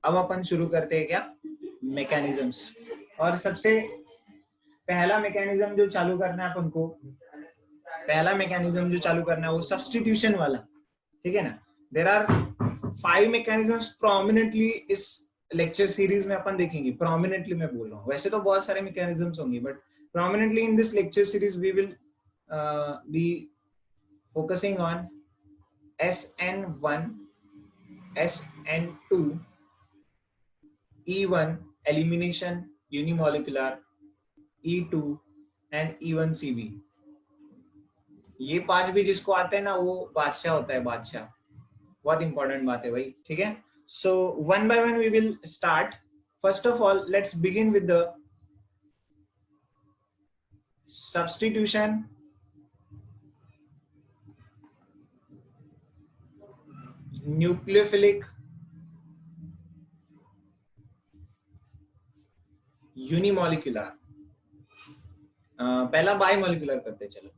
अब अपन शुरू करते हैं क्या, मैकेनिज्म्स। और सबसे पहला मैकेनिज्म जो चालू करना है अपन को, पहला मैकेनिज्म जो चालू करना है वो सब्स्टिट्यूशन वाला, ठीक है ना। देयर आर 5 मैकेनिज्म्स प्रोमिनेंटली इस लेक्चर सीरीज में अपन देखेंगे। प्रोमिनेंटली मैं बोल रहा हूँ, वैसे तो बहुत सारे मैकेनिज्म्स होंगे, but prominently in this lecture series we will be focusing on SN1, SN2, E1 elimination unimolecular, E2 and E1CB। ये 5 भी जिसको आते हैं ना वो बादशाह होता है, बादशाह। बहुत इंपॉर्टेंट बात है भाई, ठीक है। So one by one we will start. First of all let's begin with the substitution, nucleophilic, unimolecular. पहला बायमोलिकुलर करते चलो,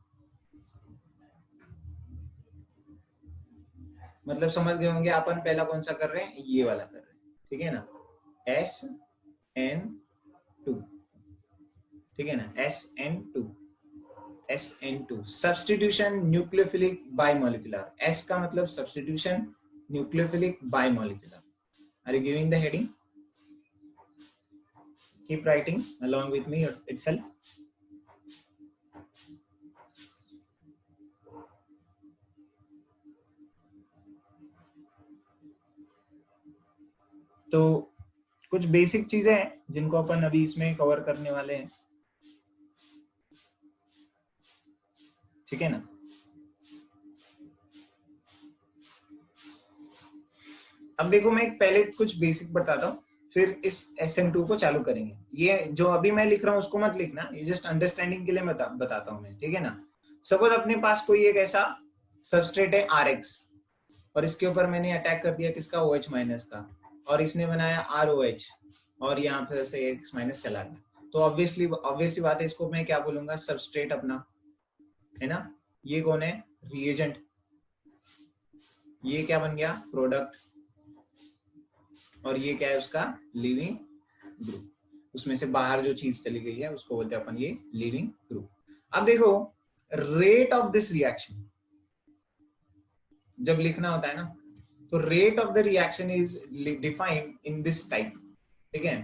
मतलब समझ गए होंगे अपन पहला कौन सा कर रहे हैं, ये वाला कर रहे हैं, ठीक है ना। SN2, ठीक है ना, SN2 substitution nucleophilic bimolecular. S का मतलब substitution, nucleophilic bimolecular. Are you giving the heading? Keep writing along with me itself. तो कुछ बेसिक चीजें हैं जिनको अपन अभी इसमें कवर करने वाले हैं, ठीक है ना। अब देखो मैं पहले कुछ बेसिक बताता हूँ, फिर इस SN2 को चालू करेंगे। ये जो अभी मैं लिख रहा हूँ उसको मत लिखना, ये जस्ट अंडरस्टैंडिंग के लिए बताता हूँ मैं, ठीक है ना। सपोज अपने पास कोई एक ऐसा सबस्ट्रेट है RX, और इसके ऊपर मैंने अटैक कर दिया किसका, OH माइनस का, और इसने बनाया ROH, और यहाँ पे से X माइनस चला गया। तो ऑब्वियसली बात है, इसको मैं क्या बोलूंगा, सबस्ट्रेट अपना, है ना। ये कौन है, रिएजेंट। ये क्या बन गया, प्रोडक्ट। और ये क्या है उसका, लिविंग ग्रुप। उसमें से बाहर जो चीज चली गई है उसको बोलते हैं अपन ये लिविंग ग्रुप। अब देखो रेट ऑफ दिस रिएक्शन जब लिखना होता है ना, तो rate of the reaction is defined in this type, ठीक है।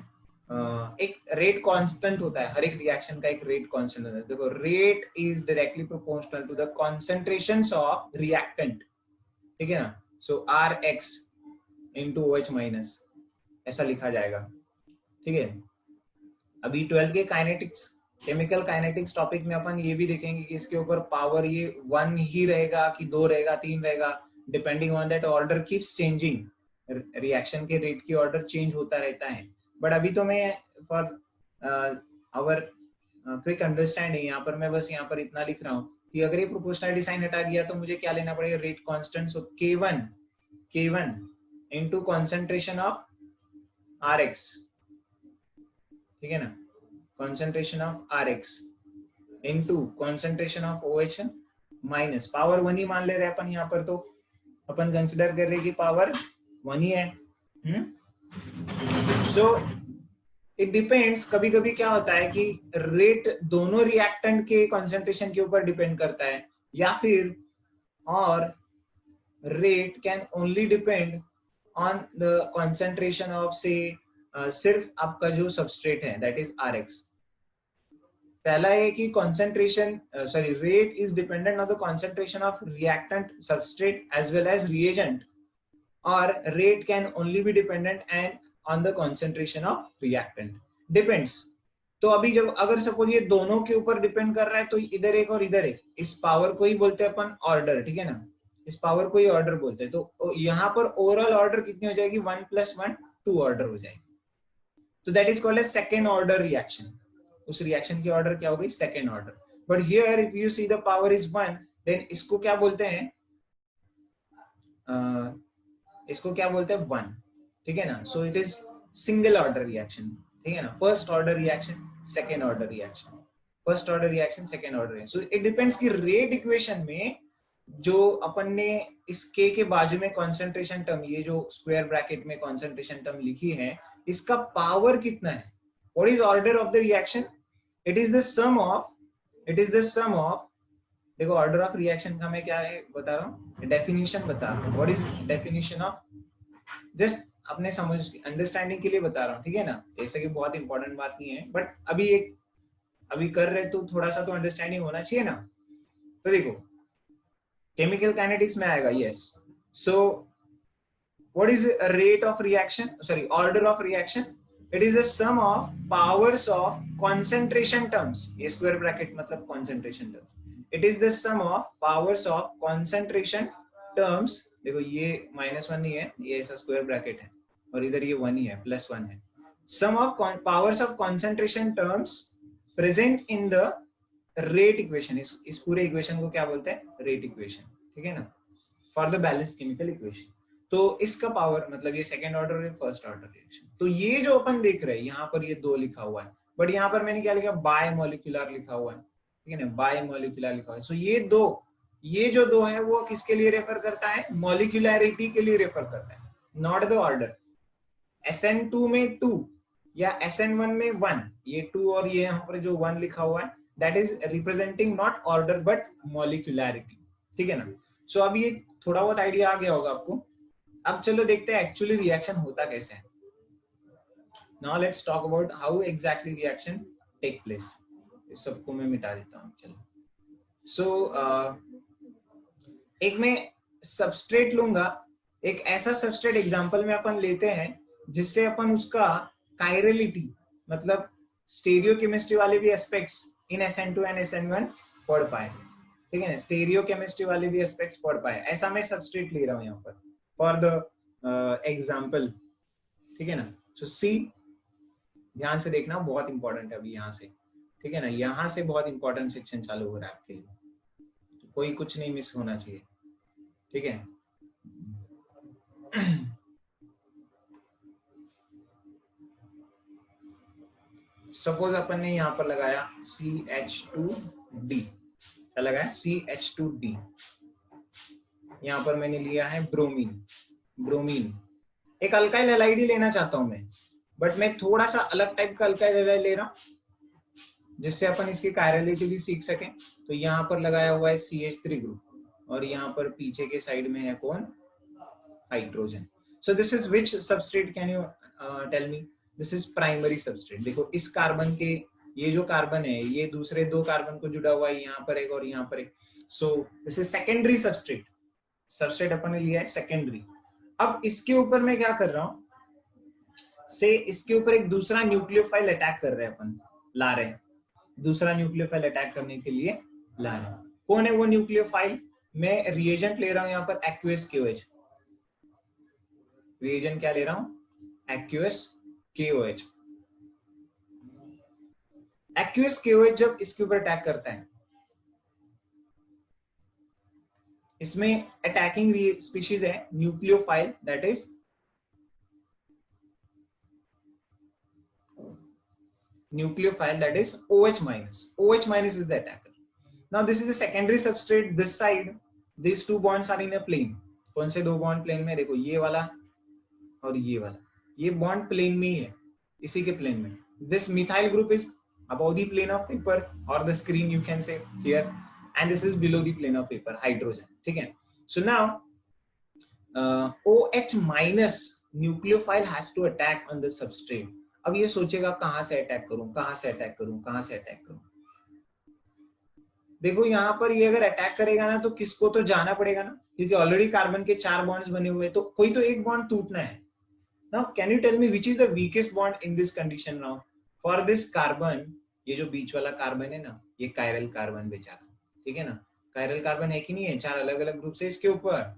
एक रेट कांस्टेंट होता है, हर एक रिएक्शन का एक रेट कांस्टेंट होता है। देखो rate is directly proportional to the concentrations of reactant, ठीक है ना। So RX into OH minus ऐसा लिखा जाएगा, ठीक है। अभी 12th के काइनेटिक्स, केमिकल काइनेटिक्स टॉपिक में अपन ये भी देखेंगे कि इसके ऊपर पावर ये 1 ही रहेगा कि 2 रहेगा, 3 रहेगा, depending on that order keeps changing. Reaction के रेट की ऑर्डर चेंज होता रहता है। बट अभी तो मैं फॉर आवर क्विक अंडरस्टैंडिंग यहाँ पर मैं बस यहाँ पर इतना लिख रहा हूँ कि अगर ये प्रोपोर्शनलिटी साइन हटा दिया तो मुझे क्या लेना पड़ेगा, rate constant. So K1 into concentration of RX, ठीक है ना, concentration of RX into concentration of OH minus, power 1 ही मान ले रहे अपन यहाँ पर, तो अपन कंसिडर कर रहे कि पावर 1 ही है। सो इट डिपेंड्स, कभी कभी क्या होता है कि रेट दोनों रिएक्टेंट के कंसंट्रेशन के ऊपर डिपेंड करता है, या फिर और rate can only depend on the concentration of से सिर्फ आपका जो सबस्ट्रेट है दैट इज RX। पहला है कि concentration rate is dependent on the concentration of reactant, substrate as well as reagent, और rate can only be dependent and on the concentration of reactant, depends. तो अभी जब अगर सपोज ये दोनों के ऊपर डिपेंड कर रहा है तो इधर एक और इधर एक, इस पावर को ही बोलते हैं अपन ऑर्डर, ठीक है ना, इस पावर को ही ऑर्डर बोलते हैं। तो यहाँ पर ओवरऑल ऑर्डर कितनी हो जाएगी, 1 + 1 2 ऑर्डर हो जाएगी। तो that is called as second order reaction. उस रिएक्शन की ऑर्डर क्या हो गई, second order. But here if you see the power is 1, then इसको क्या बोलते हैं, इसको क्या बोलते हैं 1, ठीक है ना। So it is single order reaction, ठीक है ना। First order reaction, second order reaction, first order reaction, second order reaction. So it depends कि रेट इक्वेशन में जो अपन ने इस k के बाजू में कॉन्सेंट्रेशन टर्म, ये जो स्क्वायर ब्रैकेट में कॉन्सेंट्रेशन टर्म लिखी है, इसका पावर कितना है? What is order of the reaction? It is the sum of, देखो ऑर्डर ऑफ रिएक्शन का मैं क्या है बता रहा हूँ, डेफिनेशन बता रहा हूँ। What is definition of, just अपने समझ अंडरस्टैंडिंग के लिए बता रहा हूँ, ठीक है ना, जैसे कि बहुत इंपॉर्टेंट बात नहीं है, बट अभी कर रहे तो थोड़ा सा तो अंडरस्टैंडिंग होना चाहिए ना। तो देखो केमिकल काइनेटिक्स में आएगा, yes. So what is rate of reaction, sorry order of reaction? It is the sum of powers of concentration terms, ये स्क्वायर ब्रैकेट मतलब concentration terms, it is the sum of powers of concentration terms. देखो ये -1 नहीं है, ये ऐसा square bracket है, और इधर ये 1 ही है, +1 है। Sum of powers of concentration terms present in the rate equation, इस पूरे इक्वेशन को क्या बोलते हैं? रेट इक्वेशन, ठीक है ना, for the balance chemical equation. तो इसका पावर मतलब ये सेकंड ऑर्डर है, फर्स्ट ऑर्डर रिएक्शन। तो ये जो अपन देख रहे हैं यहाँ पर ये 2 लिखा हुआ है, बट यहाँ पर मैंने क्या लिखा, बाय मॉलिक्यूलर लिखा हुआ है, ठीक है ना, बाय मॉलिक्यूलर लिखा हुआ है। सो ये जो दो है वो किसके लिए रेफर करता है? मॉलिक्यूलैरिटी के लिए रेफर करता है, नॉट द ऑर्डर। SN2 में 2 या SN1 में 1, ये 2 और ये यहाँ पर जो 1 लिखा हुआ है, that is representing not order but molecularity, ठीक है ना। सो अब ये थोड़ा बहुत आइडिया आ गया होगा आपको। अब चलो देखते हैं एक्चुअली रिएक्शन होता कैसे है। Now let's talk about how exactly reaction take place. इस सबको मैं मिटा देता हूँ, चलो। सो एक मैं सबस्ट्रेट लूंगा, एक ऐसा सबस्ट्रेट एग्जांपल में अपन लेते हैं जिससे अपन उसका कायरलिटी मतलब स्टेरियोकेमिस्ट्री वाले भी aspects in SN2 and SN1 पढ़ पाए, ठीक है ना, स्टेरियोकेमिस्ट्री वाले भी एस्पेक्ट्स पढ़ पाए। ऐसा मैं सबस्ट्रेट ले रहा हूँ यहाँ पर फॉर द एग्जाम्पल, ठीक है ना। सो सी, ध्यान से देखना, बहुत इंपॉर्टेंट है अभी यहाँ से, ठीक है ना, यहाँ से बहुत इंपॉर्टेंट सेक्शन चालू हो रहा है आपके लिए, तो कोई कुछ नहीं मिस होना चाहिए, ठीक है। सपोज अपन ने यहाँ पर लगाया CH2D, क्या लगाया? CH2D। यहाँ पर मैंने लिया है ब्रोमीन। एक अल्काइल हैलाइड लेना चाहता हूं मैं, बट मैं थोड़ा सा अलग टाइप का अल्काइल हैलाइड ले रहा हूं जिससे अपन इसकी कायरलिटी भी सीख सकें। तो यहाँ पर लगाया हुआ है CH3 ग्रुप, और यहाँ पर पीछे के साइड में है कौन? Hydrogen. So this is which substrate, can you tell me? This is primary substrate. देखो इस कार्बन के, ये जो कार्बन है ये दूसरे 2 कार्बन को जुड़ा हुआ है, यहाँ पर एक और यहाँ पर एक। So this is secondary substrate अपन ने लिया है सेकेंडरी। अब इसके ऊपर मैं क्या कर रहा हूं, से इसके ऊपर एक दूसरा न्यूक्लियोफाइल अटैक कर रहे हैं, अपन ला रहे हैं, दूसरा न्यूक्लियोफाइल अटैक करने के लिए ला रहे हैं। कौन है वो न्यूक्लियोफाइल? मैं रिएजेंट ले रहा हूं यहाँ पर एक्यूएस KOH। रिएजेंट क्या ले रहा हूं? एक्यूएस KOH। एक्यूएस KOH जब इसके ऊपर अटैक करता है, इसमें अटैकिंग स्पीशीज है nucleophile, that is nucleophile, that is OH minus. OH minus is the attacker. Now this is a secondary substrate. This side, these 2 bonds are in a plane. कौन से 2 bond plane में? देखो ये वाला और ये वाला, ये बॉन्ड प्लेन में ही है, इसी के प्लेन में। This methyl group is above the plane of paper or the screen, you can say here, and this is below the plane of paper, hydrogen, ठीक है। So now OH minus nucleophile has to attack on the substrate. अब ये सोचेगा कहां से attack करूं, कहां से अटैक करूं, कहां से अटैक करूं। देखो यहाँ पर ये अगर अटैक करेगा ना तो किसको तो जाना पड़ेगा ना, क्योंकि ऑलरेडी कार्बन के 4 बॉन्ड्स बने हुए, तो कोई तो एक बॉन्ड टूटना है। Now can you tell me which is the weakest bond in this condition? Now for this carbon, ये जो बीच वाला कार्बन है ना, ये कायरल कार्बन बेचारा, ठीक है ना, कायरल कार्बन है कि नहीं है? 4 अलग अलग ग्रुप से इसके ऊपर।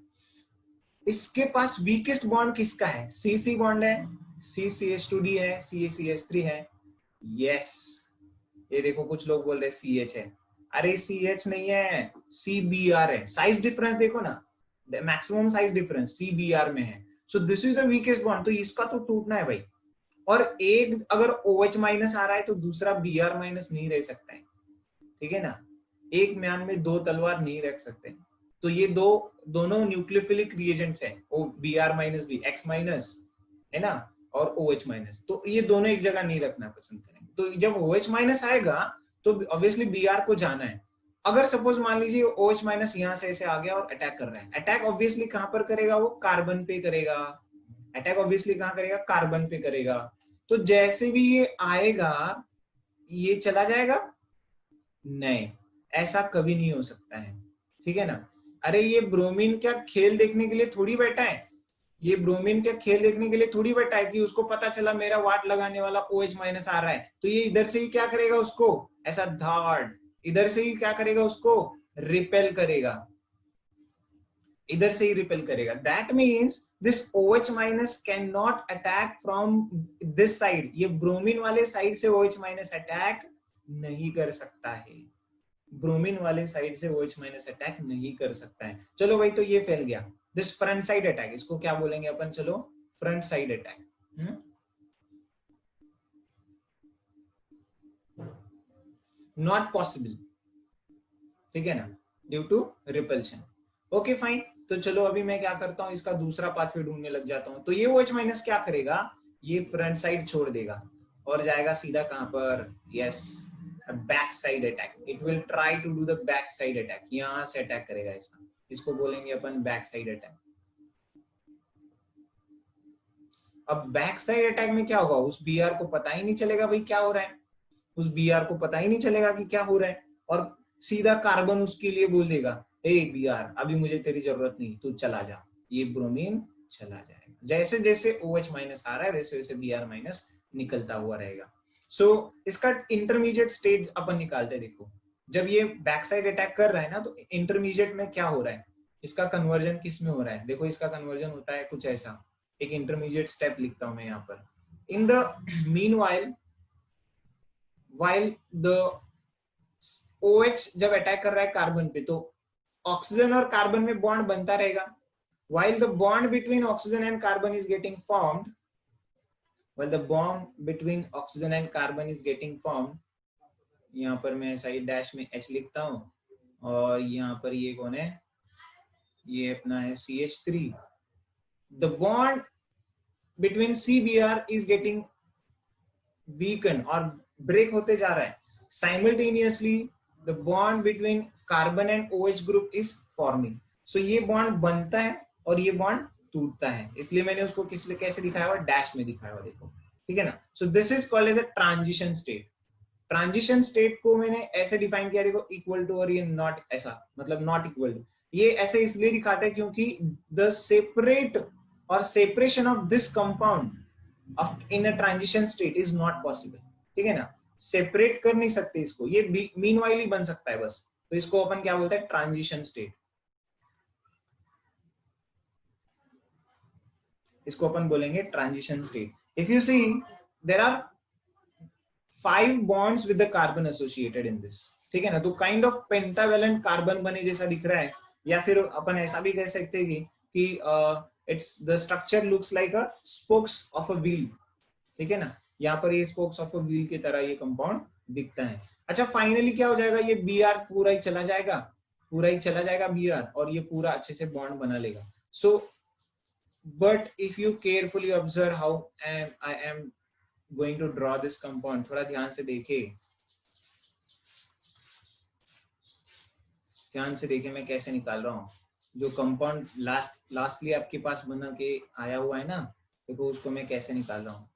इसके पास वीकेस्ट बॉन्ड किसका है? CC बॉन्ड है, CCH2D है, CH3 है। यस, ये देखो कुछ लोग बोल रहे हैं CH है, अरे CH नहीं है, CBr है। साइज डिफरेंस देखो ना, मैक्सिमम साइज डिफरेंस CBr में है। सो this is the weakest bond, तो इसका तो टूटना है भाई। और एक अगर OH माइनस आ रहा है तो दूसरा Br माइनस नहीं रह सकता है, ठीक है ना, एक म्यान में 2 तलवार नहीं रख सकते। तो ये दोनों न्यूक्लियोफिलिक रिएजेंट्स हैं, O Br minus B, X minus है ना, और OH माइनस, तो ये दोनों एक जगह नहीं रखना पसंद करेंगे। तो जब OH माइनस आएगा तो ऑब्वियसली Br को जाना है। अगर सपोज मान लीजिए OH माइनस यहाँ से ऐसे आ गया और अटैक कर रहा है, अटैक ऑब्वियसली कहां पर करेगा, वो कार्बन पे करेगा, अटैक ऑब्वियसली कहां करेगा, कार्बन पे करेगा। तो जैसे भी ये आएगा ये चला जाएगा, नहीं, ऐसा कभी नहीं हो सकता है, ठीक है ना। अरे ये ब्रोमीन क्या खेल देखने के लिए थोड़ी बैठा है, ये ब्रोमीन क्या खेल देखने के लिए थोड़ी बैठा है कि उसको पता चला मेरा वाट लगाने वाला OH माइनस आ रहा है, तो ये इधर से ही क्या करेगा, उसको ऐसा धाड़ इधर से ही क्या करेगा, उसको रिपेल करेगा, इधर से ही रिपेल करेगा। That means this OH minus can not attack from this side, ये ब्रोमीन वाले साइड से OH माइनस अटैक नहीं कर सकता है, ब्रोमीन वाले साइड से OH माइनस अटैक नहीं कर सकता है। चलो भाई, तो ये फैल गया। दिस फ्रंट साइड अटैक, इसको क्या बोलेंगे अपन, चलो front side attack, not possible, ठीक है ना, due to repulsion. Okay fine, तो चलो अभी मैं क्या करता हूँ, इसका दूसरा पाथवे ढूंढने लग जाता हूँ। तो ये OH माइनस क्या करेगा, ये फ्रंट साइड छोड़ देगा और जाएगा सीधा कहां पर, yes, back side attack. It will try to do the back side attack, यहां से अटैक करेगा इसका, इसको बोलेंगे अपन बैक साइड अटैक। अब बैक साइड अटैक में क्या होगा, उस Br को पता ही नहीं चलेगा भाई क्या हो रहा है, उस Br को पता ही नहीं चलेगा कि क्या हो रहा है, और सीधा कार्बन उसके लिए बोल देगा, ए Br अभी मुझे तेरी जरूरत नहीं, तू चला जा, ये ब्रोमीन चला जाएगा। जैसे जैसे OH माइनस आ रहा है वैसे वैसे Br माइनस निकलता हुआ रहेगा। सो इसका इंटरमीडिएट स्टेट अपन निकालते, देखो जब ये बैक साइड अटैक कर रहा है ना, तो इंटरमीडिएट में क्या हो रहा है, इसका कन्वर्जन किस में हो रहा है, देखो इसका कन्वर्जन होता है कुछ ऐसा, एक इंटरमीडिएट स्टेप लिखता हूं मैं यहाँ पर। In the meanwhile, while the OH जब अटैक कर रहा है कार्बन पे, तो ऑक्सीजन और कार्बन में बॉन्ड बनता रहेगा। while the bond between oxygen and carbon is getting formed, while the bond between oxygen and carbon is getting formed, यहाँ पर मैं साइड डैश में H लिखता हूँ, और यहाँ पर ये कौन है, ये अपना है CH3। the bond between CBr is getting weakened और ब्रेक होते जा रहा है। simultaneously the bond between carbon and OH group is forming। so ये बॉन्ड बनता है और ये बॉन्ड टूटता है, इसलिए मैंने उसको किस लिए कैसे दिखाया हुआ, डैश में दिखाया हुआ, देखो, ठीक है ना। So this is called as a transition state. Transition state को मैंने ऐसे डिफाइन किया, देखो इक्वल टू, और ये नॉट, ऐसा मतलब नॉट इक्वल टू, ये ऐसे इसलिए दिखाता है क्योंकि द सेपरेट और separation of this compound in a transition state is not possible, ठीक है ना, सेपरेट कर नहीं सकते इसको, ये मीनवाइल ही बन सकता है बस। तो इसको अपन क्या बोलते हैं, ट्रांजिशन स्टेट, इसको अपन बोलेंगे transition state. If you see there are 5 bonds with the carbon associated in this, ठीक है ना, तो काइंड ऑफ पेंटावेलेंट कार्बन बने जैसा दिख रहा है, या फिर अपन ऐसा भी कह सकते हैं कि it's the structure looks like a spokes of a wheel, ठीक है ना, यहाँ पर ये स्पोक्स ऑफ अ व्हील की तरह ये कंपाउंड दिखता है। अच्छा फाइनली क्या हो जाएगा, ये Br पूरा ही चला जाएगा, पूरा ही चला जाएगा Br, और ये पूरा अच्छे से बॉन्ड बना लेगा। So but if you carefully observe how I am going to draw this compound, थोड़ा ध्यान से देखे, ध्यान से देखे मैं कैसे निकाल रहा हूँ। जो कंपाउंड लास्टली आपके पास बना के आया हुआ है ना, देखो उसको मैं कैसे निकाल रहा हूँ।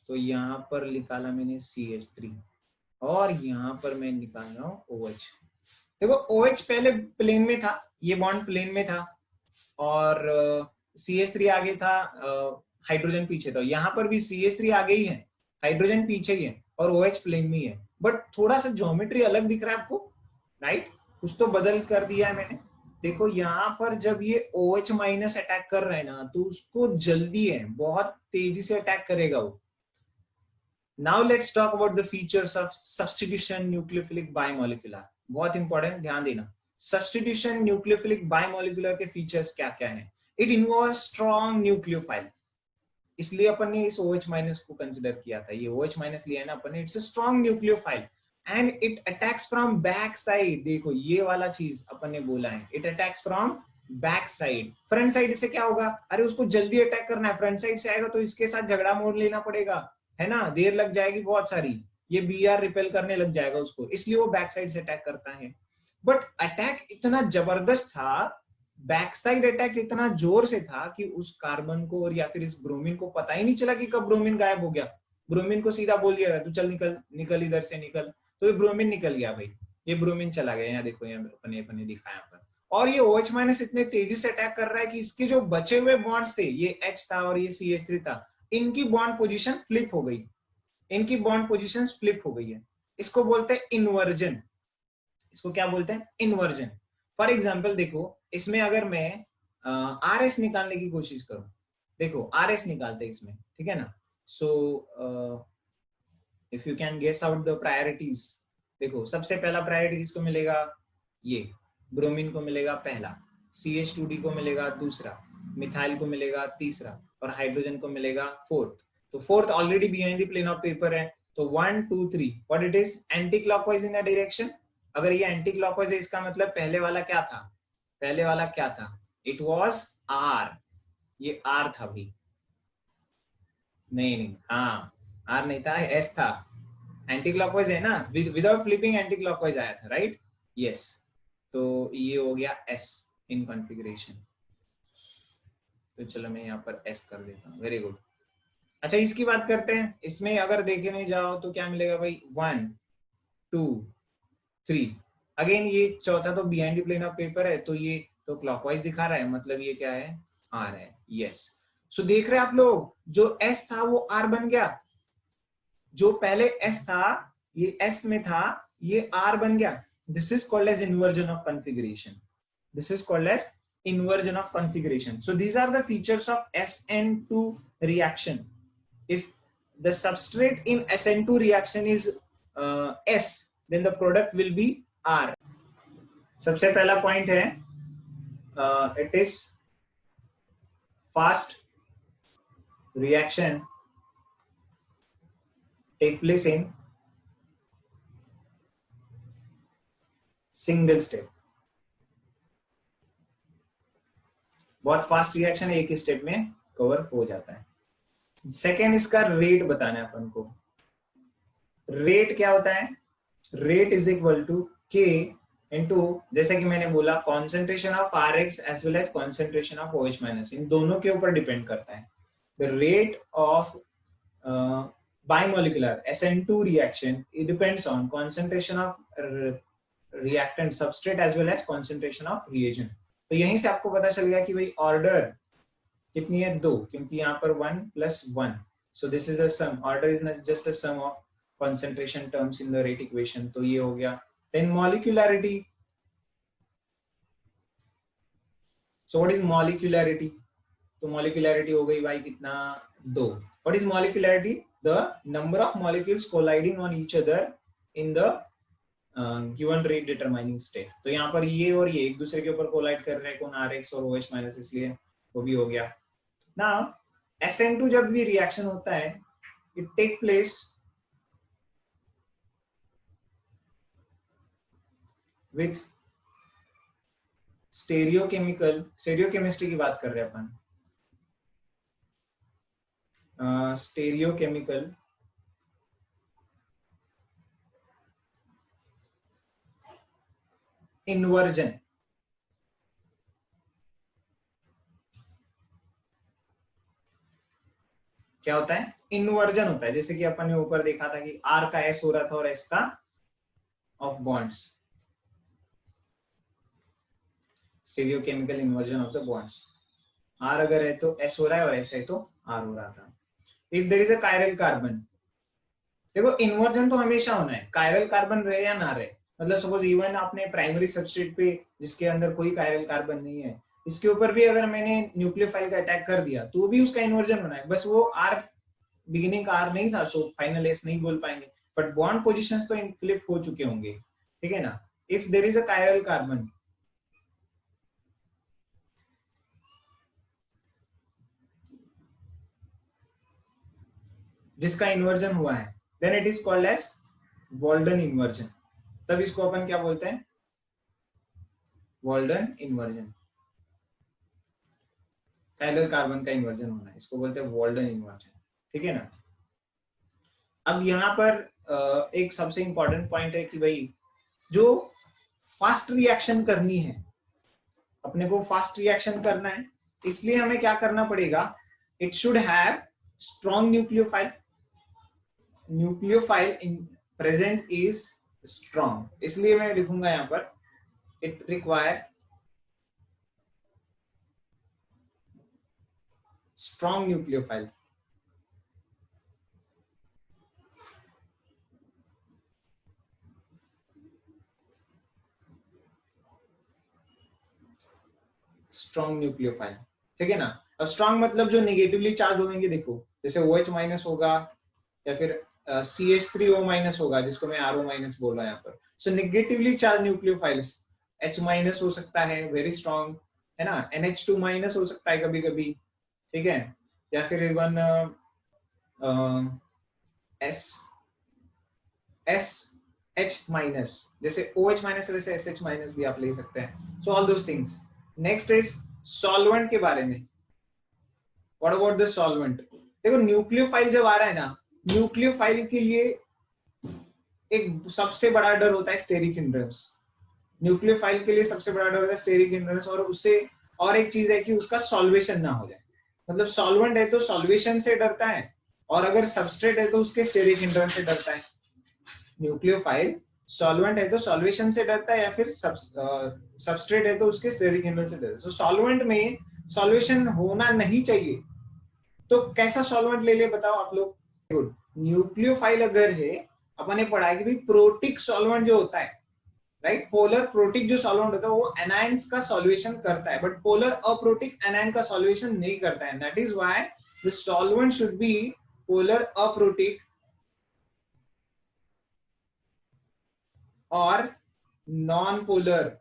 तो यहाँ पर निकाला मैंने CH3, और यहाँ पर मैं निकाल रहा हूँ OH। देखो OH पहले प्लेन में था, ये बॉन्ड प्लेन में था, और CH3 आगे था, हाइड्रोजन पीछे था। यहाँ पर भी CH3 आगे ही है, हाइड्रोजन पीछे ही है, और OH प्लेन में ही है, बट थोड़ा सा ज्योमेट्री अलग दिख रहा है आपको, राइट, कुछ तो बदल कर दिया है मैंने। देखो यहाँ पर जब ये OH माइनस अटैक कर रहा है ना, तो उसको जल्दी है, बहुत तेजी से अटैक करेगा वो। Now let's talk about the features of substitution nucleophilic bimolecular. बहुत इंपॉर्टेंट, ध्यान देना। सब्स्टिट्यूशन न्यूक्लियोफिलिक बायमोलिकुलर के फीचर्स क्या क्या हैं? इट इन्वॉल्व्स स्ट्रॉन्ग न्यूक्लियोफाइल, इसलिए अपन ने इस OH माइनस को कंसिडर किया था, ये OH माइनस लिया है ना अपन ने, it's a strong nucleophile and it attacks from back side. देखो ये वाला चीज अपन ने बोला है, it attacks from back side. Front side से क्या होगा, अरे उसको जल्दी अटैक करना है, फ्रंट साइड से आएगा तो इसके साथ झगड़ा मोड़ लेना पड़ेगा, है ना, देर लग जाएगी बहुत सारी, ये बीआर रिपेल करने लग जाएगा उसको, इसलिए वो बैक साइड से अटैक करता है। बट अटैक इतना जबरदस्त था, बैक साइड अटैक इतना जोर से था कि उस कार्बन को और या फिर इस ब्रोमीन को पता ही नहीं चला कि कब ब्रोमीन गायब हो गया। ब्रोमीन को सीधा बोल दिया तू चल निकल निकल इधर से निकल, तो ये ब्रोमीन निकल गया भाई, ये ब्रोमीन चला गया। यहाँ देखो, यहाँ अपने दिखाया पर। और ये OH माइनस इतने तेजी से अटैक कर रहा है कि इसके जो बचे हुए बॉन्ड्स थे, ये H था और ये CH3 था, इनकी बॉन्ड पोजीशन फ्लिप हो गई, इनकी बॉन्ड पोजीशन फ्लिप हो गई है। इसको बोलते हैं इन्वर्जन। इसको क्या बोलते हैं, इन्वर्जन। फॉर एग्जाम्पल देखो, इसमें अगर मैं RS निकालने की कोशिश करूं, देखो RS निकालते हैं इसमें, ठीक है ना। So if you can guess out the priorities, देखो सबसे पहला प्रायोरिटी किसको मिलेगा, ये ब्रोमीन को मिलेगा पहला, CH2D को मिलेगा दूसरा, मिथाइल को मिलेगा तीसरा, और हाइड्रोजन को मिलेगा फोर्थ। तो fourth already behind the plane of paper है, तो 1 2 3 what it is, anti clockwise in a direction. अगर ये एंटी क्लॉकवाइज है, इसका मतलब पहले वाला क्या था, पहले वाला क्या था, इट वाज R, ये R था भाई, नहीं नहीं, हाँ R नहीं था, S था। एंटी क्लॉकवाइज है ना, विदाउट फ्लिपिंग एंटी क्लॉकवाइज आया था, राइट, यस। तो ये हो गया S इन कॉन्फ़िगरेशन। तो चलो मैं यहाँ पर S कर देता हूँ, वेरी गुड। अच्छा इसकी बात करते हैं, इसमें अगर देखे नहीं जाओ तो क्या मिलेगा भाई, 1 2 3। अगेन ये चौथा तो behind the plane of paper है, तो ये तो क्लॉकवाइज दिखा रहा है, मतलब ये क्या है, R है, यस। सो देख रहे हैं आप लोग, जो S था वो R बन गया, जो पहले S था ये S में था, ये R बन गया। This is called as inversion of configuration, this is called as inversion of configuration. So these are the features of SN2 reaction. If the substrate in SN2 reaction is S, then the product will be R. सबसे पहला point है, it is fast reaction take place in single step. बहुत fast reaction है, एक step में cover हो जाता है। सेकेंड, इसका रेट बताना है अपन को। रेट क्या होता है, rate is equal to K into, जैसे कि मैंने बोला, concentration of Rx as well as concentration of OH minus, इन दोनों के ऊपर डिपेंड करता है। The rate of bimolecular SN2 reaction, it depends on concentration of reactant substrate as well as concentration of reagent. तो यहीं से आपको पता चल गया कि भाई ऑर्डर कितनी है, 2, क्योंकि यहाँ पर 1 + 1, so this is a sum, order is not just a sum of concentration terms in the rate equation, तो ये हो गया। then molecularity, so what is molecularity, तो molecularity हो गई भाई कितना, 2। what is molecularity, the number of molecules colliding on each other in the given rate determining state. तो यहाँ पर ये और ये एक दूसरे के ऊपर कोलाइड कर रहे हैं, कौन, Rx और OH माइनस, इसलिए वो भी हो गया ना। SN2 जब भी रिएक्शन होता है, इट टेक प्लेस विथ स्टेरियोकेमिकल, स्टेरियोकेमिस्ट्री की बात कर रहे हैं अपन, स्टेरियोकेमिकल इन्वर्जन। क्या होता है, इन्वर्जन होता है। जैसे कि अपन ने ऊपर देखा था कि R का S हो रहा था और S का of bonds, stereochemical inversion of the bonds. R अगर है तो S हो रहा है और S है तो R हो रहा था। If there is a chiral carbon, देखो इन्वर्जन तो हमेशा होना है, कायरल कार्बन रहे या ना रहे। मतलब सपोज इवन आपने प्राइमरी सबस्ट्रेट पे जिसके अंदर कोई कायरल कार्बन नहीं है, इसके ऊपर भी अगर मैंने न्यूक्लियोफाइल का अटैक कर दिया तो भी उसका इन्वर्जन होना है। बस वो R बिगिनिंग का R नहीं था तो फाइनल S नहीं बोल पाएंगे, बट बॉन्ड पोजीशंस तो फ्लिप हो चुके होंगे, ठीक है ना। If there is a chiral carbon, जिसका इन्वर्जन हुआ है, then it is called as Walden inversion, तब इसको अपन क्या बोलते हैं, वॉल्डन इन्वर्जन, कायरल कार्बन का इन्वर्जन होना है, इसको बोलते हैं वॉल्डन इन्वर्जन, ठीक है ना। अब यहाँ पर एक सबसे इंपॉर्टेंट पॉइंट है कि भाई जो फास्ट रिएक्शन करनी है, अपने को फास्ट रिएक्शन करना है, इसलिए हमें क्या करना पड़ेगा, it should have strong nucleophile, nucleophile in present is strong, इसलिए मैं लिखूंगा यहाँ पर it require strong nucleophile. Strong nucleophile, ठीक है ना। अब स्ट्रॉन्ग मतलब जो नेगेटिवली चार्ज होंगे, देखो जैसे OH माइनस होगा या फिर CH3O माइनस होगा, जिसको मैं RO माइनस बोल रहा हूँ यहाँ पर। So negatively charge nucleophiles, H minus हो सकता है, वेरी स्ट्रॉन्ग है ना, NH2 माइनस हो सकता है कभी कभी, ठीक है, या फिर इवन SH माइनस, जैसे OH माइनस वैसे SH माइनस भी आप ले सकते हैं। So all those things. Next is solvent के बारे में। व्हाट अबाउट द सॉल्वेंट, देखो न्यूक्लियोफाइल जब आ रहा है ना, न्यूक्लियोफाइल के लिए एक सबसे बड़ा डर होता है स्टेरिक हिंड्रेंस, न्यूक्लियोफाइल के लिए सबसे बड़ा डर होता है स्टेरिक हिंड्रेंस, और उससे और एक चीज है कि उसका सॉल्वेशन ना हो जाए, मतलब सॉल्वेंट है तो सॉल्वेशन से डरता है, और अगर सबस्ट्रेट है तो उसके स्टेरिक हिंड्रेंस से डरता है। न्यूक्लियोफाइल सॉल्वेंट है तो सॉल्वेशन से डरता है, या फिर सबस्ट्रेट है तो उसके स्टेरिक हिंड्रेंस से डरता है। तो सॉल्वेंट में सॉल्वेशन होना नहीं चाहिए, तो कैसा सॉल्वेंट ले ले बताओ आप लोग। गुड, न्यूक्लियोफाइल अगर है, अपन ने पढ़ा है कि भाई प्रोटिक सॉल्वेंट जो होता है, राइट, पोलर प्रोटिक जो सॉल्वेंट होता है वो एनायंस का सॉल्वेशन करता है, बट पोलर अप्रोटिक एनायन का सॉल्वेशन नहीं करता है, that is why the solvent should be polar aprotic और नॉन पोलर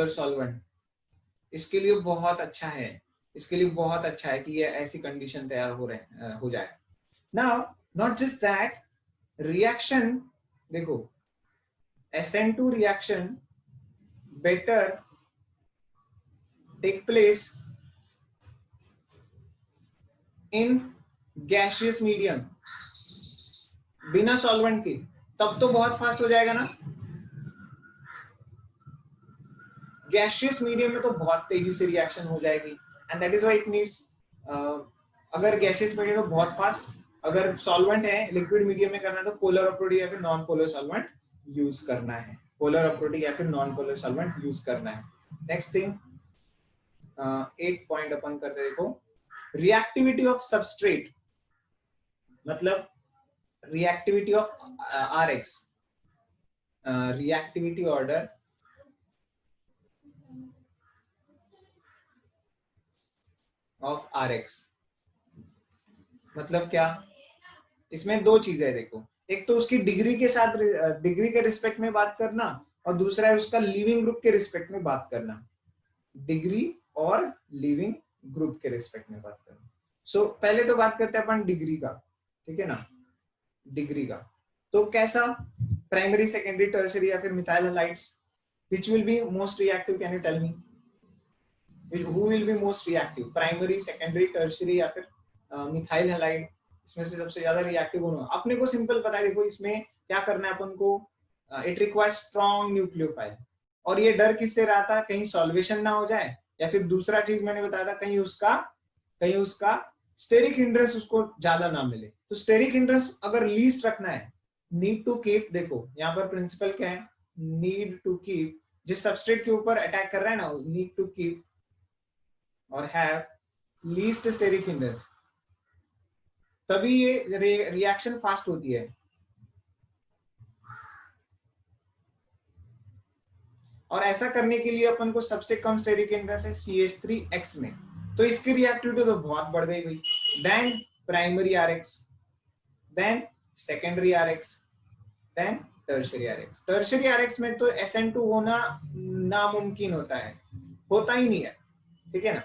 सॉल्वेंट। इसके लिए बहुत अच्छा है, इसके लिए बहुत अच्छा है कि ये ऐसी कंडीशन तैयार हो जाए। Now not just that, reaction देखो, SN2 reaction better take place in gaseous medium, बिना सॉल्वेंट के, तब तो बहुत फास्ट हो जाएगा ना। गैसियस मीडियम में तो बहुत तेजी से रिएक्शन हो जाएगी, and that is why it needs, अगर गैसियस मीडियम में बहुत फास्ट, अगर सॉल्वेंट है लिक्विड मीडियम में करना है तो पोलर अप्रोटिक या फिर नॉन पोलर सॉल्वेंट यूज करना है, पोलर अप्रोटिक या फिर नॉन पोलर सॉल्वेंट यूज करना है। नेक्स्ट थिंग, 8 पॉइंट अपन करते देखो, रिएक्टिविटी ऑफ सबस्ट्रेट, मतलब reactivity of RX, reactivity order of RX, मतलब क्या, इसमें दो चीजें है देखो, एक तो उसकी डिग्री के साथ, डिग्री के रिस्पेक्ट में बात करना, और दूसरा है उसका लीविंग ग्रुप के रिस्पेक्ट में बात करना, डिग्री और लीविंग ग्रुप के रिस्पेक्ट में बात करना। सो पहले तो बात करते हैं अपन डिग्री का, ठीक है ना, डिग्री का, तो कैसा, प्राइमरी सेकेंडरी टर्शियरी या फिर methyl halides, which will be most reactive, can you tell me, who will be most reactive, primary secondary tertiary या फिर मिथाइल हैलाइड, इसमें से सबसे ज्यादा रिएक्टिव कौन होगा। अपने को सिंपल पता है, देखो इसमें क्या करना है अपन को, इट रिक्वायर्स स्ट्रॉन्ग न्यूक्लियोफाइल, और ये डर किससे रहा था, कहीं सॉल्वेशन ना हो जाए, या फिर दूसरा चीज मैंने बताया था, कहीं उसका स्टेरिक हिंड्रेंस उसको ज्यादा ना मिले। तो स्टेरिक हिंड्रेंस अगर लीस्ट रखना है, नीड टू कीप, देखो यहाँ पर प्रिंसिपल क्या है, नीड टू कीप, जिस सबस्ट्रेट के ऊपर अटैक कर रहा है ना, नीड टू कीप और हैव लीस्ट स्टेरिक हिंड्रेंस, तभी ये रिएक्शन फास्ट होती है। और ऐसा करने के लिए अपन को सबसे कम स्टेरिक हिंड्रेंस है CH3X में, तो इसकी रिएक्टिविटी तो बहुत बढ़ गई भाई। Then primary RX, then secondary RX, then tertiary RX। Tertiary RX में तो SN2 होना नामुमकिन होता है, होता ही नहीं है, ठीक है ना।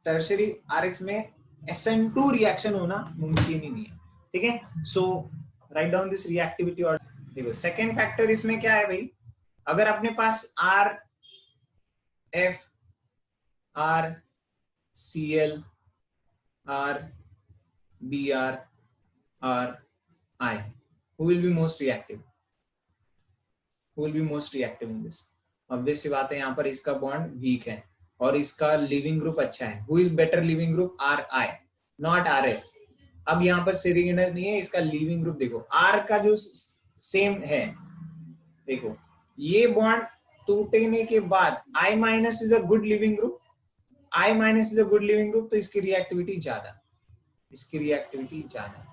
टर्शियरी RX में SN2 रिएक्शन होना मुमकिन ही नहीं है, ठीक है। सो राइट डाउन दिस रिएक्टिविटी। और देखो सेकेंड फैक्टर इसमें क्या है भाई, अगर अपने पास R F R C L R B R R I, who will be most reactive, who will be most reactive in this? obvious सी बात है, यहाँ पर इसका बॉन्ड वीक है और इसका लिविंग ग्रुप अच्छा है। who is better living group? Are I, not R F. अब यहाँ पर सीरीगेनस नहीं है, इसका लिविंग ग्रुप देखो, आर का जो सेम है, देखो ये बॉन्ड टूटने के बाद I minus is a good leaving group, I minus is a good leaving group, तो इसकी रिएक्टिविटी ज्यादा, इसकी रिएक्टिविटी ज्यादा।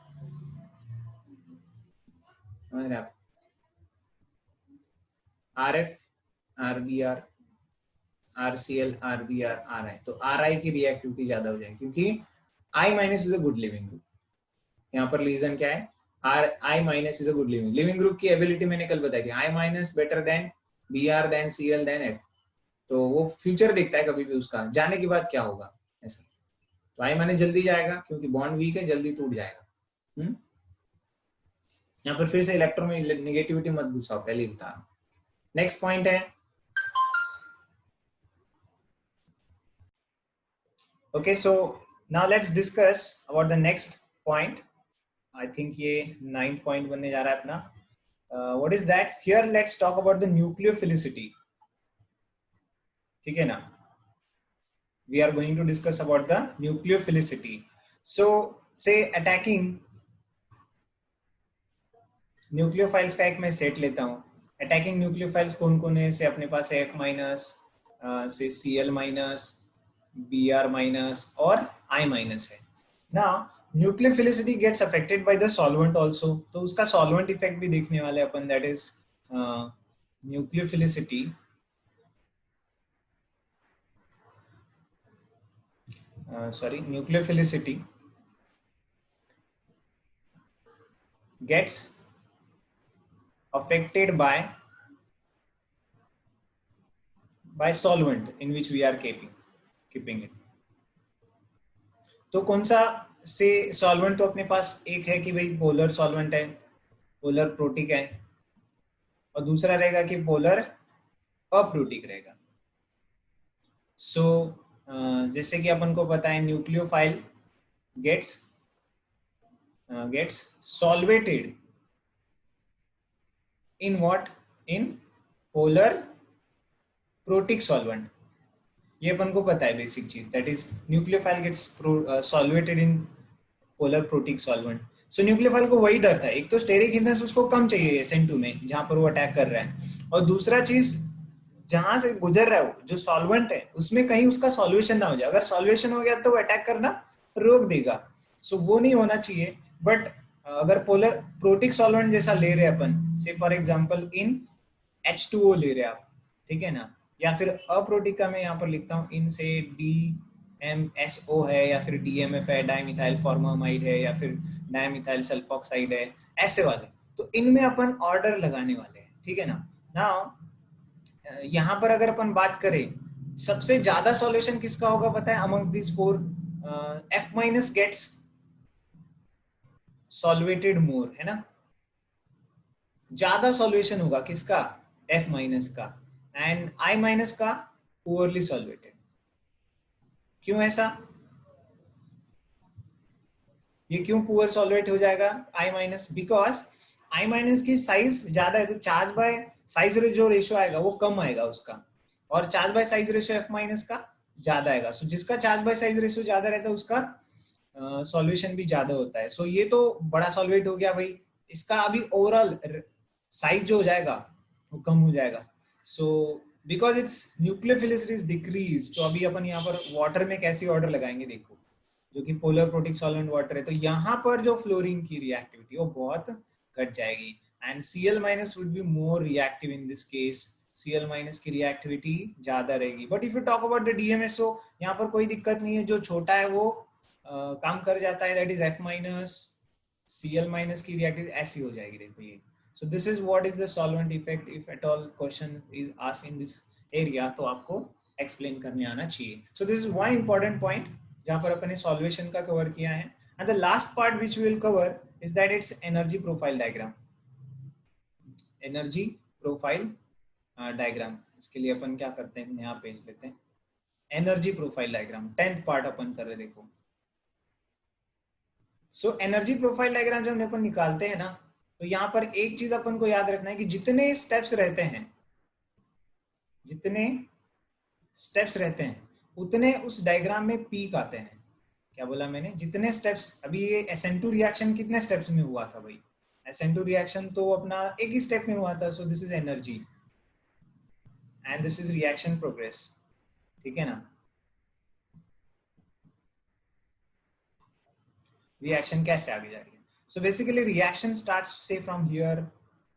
R F R B R R C L R B R R I, तो आर आई की reactivity ज्यादा हो जाएगी क्योंकि I minus is a good leaving group. यहाँ पर रीजन क्या है, R I minus is a good leaving group की एबिलिटी मैंने कल बताई थी, I minus better than B R than C L than F. तो वो फ्यूचर देखता है कभी भी उसका, जाने के बाद क्या होगा ऐसा। तो आई माइनस जल्दी जाएगा क्योंकि बॉन्ड वीक है, जल्दी टूट जाएगा। यहाँ पर फिर से इलेक्ट्रो में नेगेटिविटी मत घुसाओ, पहले ही बता रहा हूँ। नेक्स्ट पॉइंट है, okay, so now let's discuss about the next point. I think ये 9th point बनने जा रहा है अपना। what is that? Here let's talk about the nucleophilicity, ठीक है ना। we are going to discuss about the nucleophilicity. so say attacking nucleophiles का एक मैं सेट लेता हूँ। अटैकिंग न्यूक्लियोफाइल्स कौन कौन है, से अपने पास एफ माइनस, से C L minus, B R minus और आई माइनस है ना। Nucleophilicity gets affected by the solvent also, तो उसका सॉल्वेंट इफेक्ट भी देखने वाले अपन, that is nucleophilicity nucleophilicity gets affected by solvent in which we are keeping it. तो कौन सा से सॉल्वेंट, तो अपने पास एक है कि भाई पोलर सॉल्वेंट है, पोलर प्रोटिक है, और दूसरा रहेगा कि पोलर अप्रोटिक रहेगा। सो जैसे कि अपन को पता है nucleophile gets solvated in what? in polar protic solvent, ये अपन को पता है बेसिक चीज, that is nucleophile gets solvated in polar protic solvent. So nucleophile को वही डर था, एक तो स्टेरिक हिंडनेस उसको कम चाहिए SN2 में जहां पर वो अटैक कर रहा है, और दूसरा चीज जहां से गुजर रहा है वो जो सॉल्वेंट है उसमें कहीं उसका सॉल्वेशन ना हो जाए, अगर सॉल्वेशन हो गया तो वो अटैक करना रोक देगा। सो वो नहीं होना चाहिए। बट अगर पोलर प्रोटिक सॉल्वेंट जैसा ले रहे हैं अपन, से फॉर एग्जांपल इन H2O ले रहे हैं आप, ठीक है ना, या फिर अप्रोटिक का मैं यहाँ पर लिखता हूँ इन से DMSO है, या फिर DMF है, डाइमिथाइल फॉर्मामाइड है, या फिर डाइमिथाइल सल्फॉक्साइड है, ऐसे वाले, तो इनमें अपन ऑर्डर लगाने वाले हैं, ठीक है ना। नाउ यहाँ पर अगर अपन बात करें सबसे ज्यादा सॉल्यूशन किसका होगा पता है, amongst this four F minus gets solvated more, है ना, ज्यादा सॉल्वेशन होगा किसका, F माइनस का, एंड I माइनस का पुअरली सॉल्वेटेड। क्यों ऐसा, ये क्यों पुअर सॉल्वेट हो जाएगा I minus, because I minus की साइज ज्यादा है, तो चार्ज बाय साइज जो रेशियो आएगा वो कम आएगा उसका, और charge by size ratio F minus का ज्यादा आएगा। सो जिसका चार्ज बाय साइज रेशियो ज्यादा रहता है उसका सॉल्यूशन भी ज्यादा होता है। सो ये तो बड़ा सॉल्वेट हो गया भाई, इसका अभी ओवरऑल साइज जो हो जाएगा वो कम हो जाएगा। So because it's nucleophilicity is decrease, तो अभी अपन यहाँ पर वाटर में कैसी ऑर्डर लगाएंगे, देखो जो कि पोलर प्रोटिक सॉल्वेंट वाटर है, तो यहाँ पर जो फ्लोरीन की रिएक्टिविटी वो बहुत घट जाएगी, and Cl minus would be more reactive in this case, Cl minus की रिएक्टिविटी ज्यादा रहेगी। But if you talk about the DMSO, यहाँ पर कोई दिक्कत नहीं है, जो छोटा है वो काम कर जाता है, that is F minus, Cl minus की रिएक्टिविटी ऐसी हो जाएगी, देखो ये। So this is what is the solvent effect, if at all question is asked in this area, तो आपको एक्सप्लेन करने आना चाहिए। So this is one important point जहां पर अपन ने सॉल्वेशन का कवर किया है. And the last part which we will cover is that its energy profile diagram. Energy profile diagram, इसके लिए अपन क्या करते हैं, यहाँ पेज लेते हैं. Energy profile diagram 10th part अपन कर रहे. देखो, सो एनर्जी प्रोफाइल डायग्राम जब अपन निकालते हैं ना, तो यहाँ पर एक चीज अपन को याद रखना है कि जितने स्टेप्स रहते हैं, जितने स्टेप्स रहते हैं उतने उस डायग्राम में पीक आते हैं. क्या बोला मैंने, जितने स्टेप्स. अभी ये SN2 रिएक्शन कितने स्टेप्स में हुआ था भाई? SN2 रिएक्शन तो अपना एक ही स्टेप में हुआ था. सो this is energy and this is reaction progress. ठीक है ना. रिएक्शन कैसे आगे जा रही है. सो बेसिकली रिएक्शन स्टार्ट्स से फ्रॉम हियर.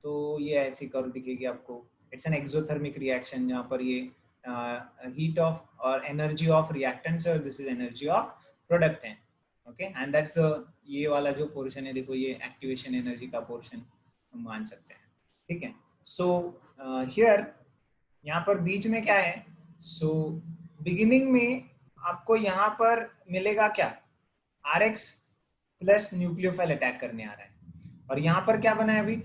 तो ये ऐसी कर्व दिखेगी आपको. इट्स एन एक्सोथर्मिक रिएक्शन जहाँ पर ये हीट ऑफ और एनर्जी ऑफ रिएक्टेंट्स है और this is energy of product है. ओके, एंड दैट्स ये वाला जो पोर्शन है, देखो ये एक्टिवेशन एनर्जी का पोर्शन हम मान सकते हैं. ठीक है. सो हियर यहाँ पर बीच में क्या है. सो बिगिनिंग में आपको यहाँ पर मिलेगा क्या, RX प्लस न्यूक्लियोफाइल अटैक करने आ रहा है. और यहाँ पर क्या बना है अभी,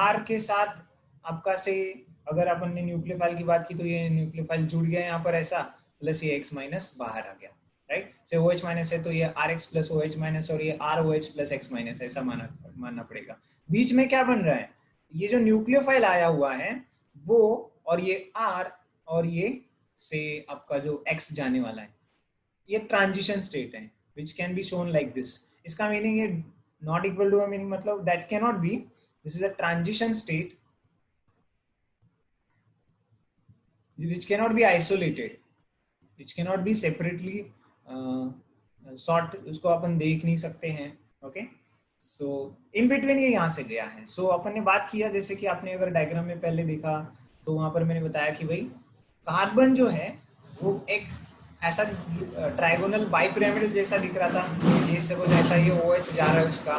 R के साथ आपका से अगर अपन ने न्यूक्लियोफाइल की बात की तो ये न्यूक्लियोफाइल जुड़ गया यहाँ पर ऐसा, प्लस ये X माइनस बाहर आ गया. राइट, से OH माइनस है तो ये RX प्लस OH माइनस और ये ROH प्लस X माइनस ऐसा मानना पड़ेगा. बीच में क्या बन रहा है, ये जो न्यूक्लियोफाइल आया हुआ है वो, और ये R और ये से आपका जो X जाने वाला है, ये ट्रांजिशन स्टेट है which can be shown like this. इसका मीनिंग ये नॉट इक्वल टू मीनिंग मतलब that can not be. This is a transition state which cannot be isolated, which cannot be separately sort, उसको अपन देख नहीं सकते हैं. Okay, so in between ये यहाँ से गया है. सो अपन ने बात किया, जैसे कि आपने अगर डायग्राम में पहले देखा तो वहां पर मैंने बताया कि भाई कार्बन जो है वो एक ऐसा ट्राइगोनल बाइपिरामिडल जैसा दिख रहा था. ये सब ऐसा, ये OH जा रहा है उसका,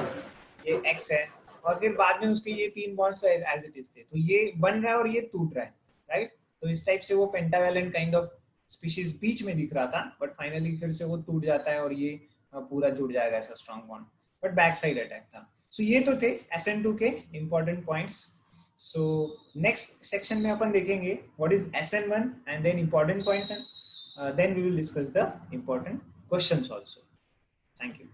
ये X है, और फिर बाद में उसके ये 3 बॉन्ड्स एज इट इज थे. तो ये बन रहा है और ये टूट रहा है. राइट, तो इस टाइप से वो पेंटावेलेंट काइंड ऑफ स्पीशीज बीच में दिख रहा था, बट फाइनली फिर से वो टूट जाता है और ये पूरा जुड़ जाएगा ऐसा strong bond, but back side attack था. सो ये तो थे SN2 के important points. So next section में अपन देखेंगे what is SN1 and then important points, and then we will discuss the important questions also. Thank you.